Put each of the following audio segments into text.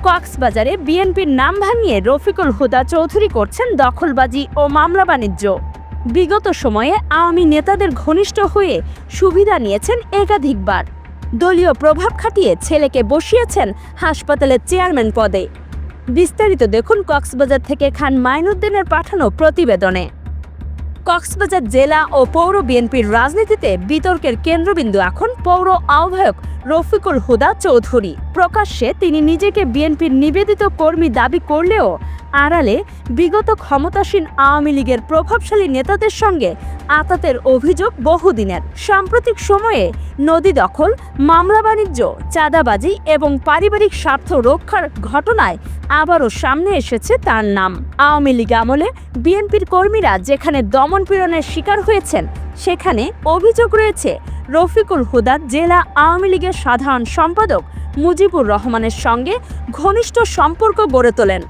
কক্সবাজারে বিএনপির নাম ভাঙিয়ে রফিকুল হুদা চৌধুরী করছেন দখলবাজি ও মামলা বাণিজ্য। বিগত সময়ে আওয়ামী নেতাদের ঘনিষ্ঠ হয়ে সুবিধা নিয়েছেন একাধিকবার। দলীয় প্রভাব খাটিয়ে ছেলেকে বসিয়েছেন হাসপাতালের চেয়ারম্যান পদে। বিস্তারিত দেখুন কক্সবাজার থেকে খান মাইনুদ্দিনের পাঠানো প্রতিবেদনে। কক্সবাজার জেলা ও পৌর বিএনপির রাজনীতিতে বিতর্কের কেন্দ্রবিন্দু এখন পৌর আহ্বায়ক রফিকুল হুদা চৌধুরী। প্রকাশ্যে তিনি নিজেকে বিএনপির নিবেদিত কর্মী দাবি করলেও আড়ালে বিগত ক্ষমতাসীন আওয়ামী লীগের প্রভাবশালী নেতাদের সঙ্গে আতাতের অভিযোগ বহুদিনের। সাম্প্রতিক সময়ে নদী দখল, মামলা বাণিজ্য, চাঁদাবাজি এবং পারিবারিক স্বার্থ রক্ষার ঘটনায় আবারও সামনে এসেছে তার নাম। আওয়ামী লীগ আমলে বিএনপির কর্মীরা যেখানে দমনপীড়নের শিকার হয়েছেন, সেখানে অভিযোগ রয়েছে রফিকুল হুদা জেলা আওয়ামী লীগের সাধারণ সম্পাদক মুজিবুর রহমানের সঙ্গে ঘনিষ্ঠ সম্পর্ক গড়ে তোলেন।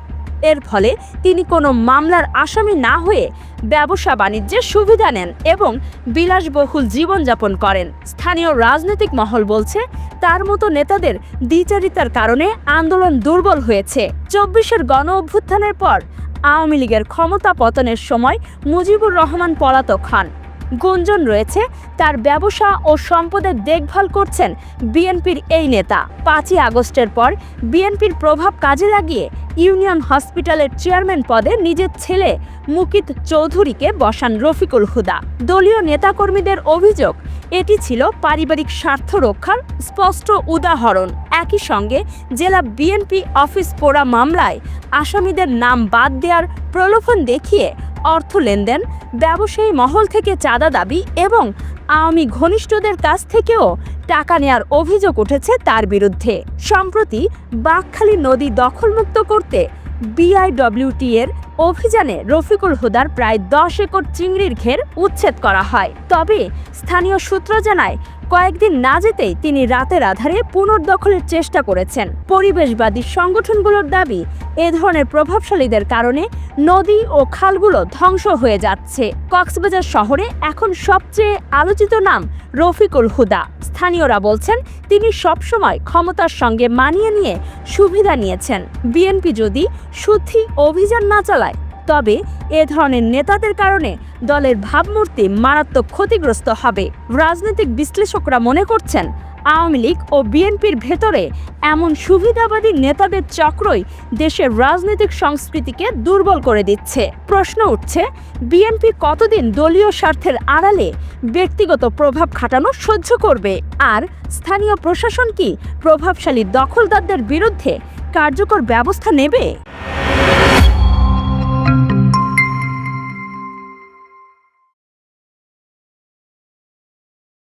এর ফলে তিনি কোনো মামলার আসামি না হয়ে ব্যবসা বাণিজ্যের সুবিধা নেন এবং বিলাসবহুল জীবনযাপন করেন। স্থানীয় রাজনৈতিক মহল বলছে, তার মতো নেতাদের দ্বিচারিতার কারণে আন্দোলন দুর্বল হয়েছে। ২৪-এর গণ অভ্যুত্থানের পর আওয়ামী লীগের ক্ষমতা পতনের সময় মুজিবুর রহমান পলাতক হন। গুঞ্জন রয়েছে তার ব্যবসা ও সম্পদের দেখভাল করছেন বিএনপির এই নেতা। ৫ই আগস্টের পর বিএনপির প্রভাব কাজে লাগিয়ে ইউনিয়ন হসপিটালের চেয়ারম্যান পদে নিজের ছেলে মুকিত চৌধুরীকে বসান রফিকুল হুদা। দলীয় নেতাকর্মীদের অভিযোগ, এটি ছিল পারিবারিক স্বার্থ রক্ষার স্পষ্ট উদাহরণ। একই সঙ্গে জেলা বিএনপি অফিস পোড়া মামলায় আসামিদের নাম বাদ দেওয়ার প্রলোভন দেখিয়ে অর্থ লেনদেন, ব্যবসায়ী মহল থেকে চাঁদা দাবি এবং আওয়ামী ঘনিষ্ঠদের কাছ থেকেও টাকা নেয়ার অভিযোগ উঠেছে তার বিরুদ্ধে। সম্প্রতি বাঁকখালী নদী দখলমুক্ত করতে বিআইডব্লিউটি এর অভিযানে রফিকুল হুদার প্রায় ১০ একর চিংড়ির ঘের উচ্ছেদ করা হয়। তবে স্থানীয় সূত্র জানায়, কয়েকদিন না যেতেই তিনি রাতের আধারে পুনর্দখলের চেষ্টা করেছেন। পরিবেশবাদী সংগঠনগুলোর দাবি, এ ধরনের প্রভাবশালীদের কারণে নদী ও খালগুলো ধ্বংস হয়ে যাচ্ছে। কক্সবাজার শহরে এখন সবচেয়ে আলোচিত নাম রফিকুল হুদা। স্থানীয়রা বলছেন, তিনি সবসময় ক্ষমতার সঙ্গে মানিয়ে নিয়ে সুবিধা নিয়েছেন। বিএনপি যদি শুদ্ধি অভিযান না চালায়, তবে এ ধরনের নেতাদের কারণে দলের ভাবমূর্তি মারাত্মক ক্ষতিগ্রস্ত হবে। রাজনৈতিক বিশ্লেষকরা মনে করছেন, আওয়ামী লীগ ও বিএনপির ভেতরে এমন সুবিধাবাদী নেতাদের চক্রই দেশের রাজনৈতিক সংস্কৃতিকে দুর্বল করে দিচ্ছে। প্রশ্ন উঠছে, বিএনপি কতদিন দলীয় স্বার্থের আড়ালে ব্যক্তিগত প্রভাব খাটানো সহ্য করবে? আর স্থানীয় প্রশাসন কি প্রভাবশালী দখলদারদের বিরুদ্ধে কার্যকর ব্যবস্থা নেবে?